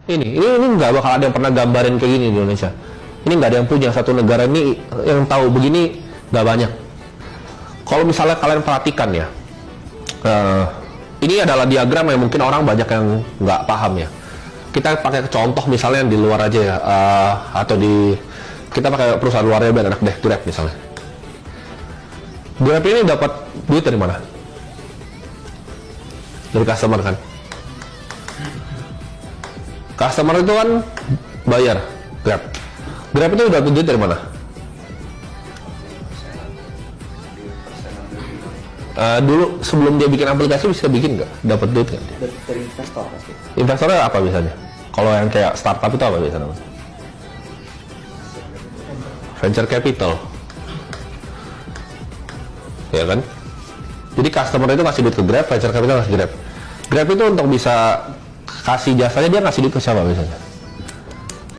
Ini nggak bakal ada yang pernah gambarin kayak gini di Indonesia. Ini nggak ada yang punya, satu negara ini yang tahu begini nggak banyak. Kalau misalnya kalian perhatikan ya, ini adalah diagram yang mungkin orang banyak yang nggak paham ya. Kita pakai contoh misalnya yang di luar aja ya, atau kita pakai perusahaan luarnya biar enak deh, Grab misalnya. Grab ini dapat duit dari mana? Dari customer kan? Customer itu kan bayar Grab. Grab itu dapat duit dari mana? Dulu sebelum dia bikin aplikasi bisa bikin nggak? Dapat duit nggak? Dari investor pasti. Investornya apa biasanya? Kalau yang kayak startup itu apa biasanya? Venture capital, ya kan? Jadi customer itu ngasih duit ke Grab, venture capital ngasih Grab. Grab itu untuk bisa kasih jasanya dia ngasih duit ke siapa biasanya?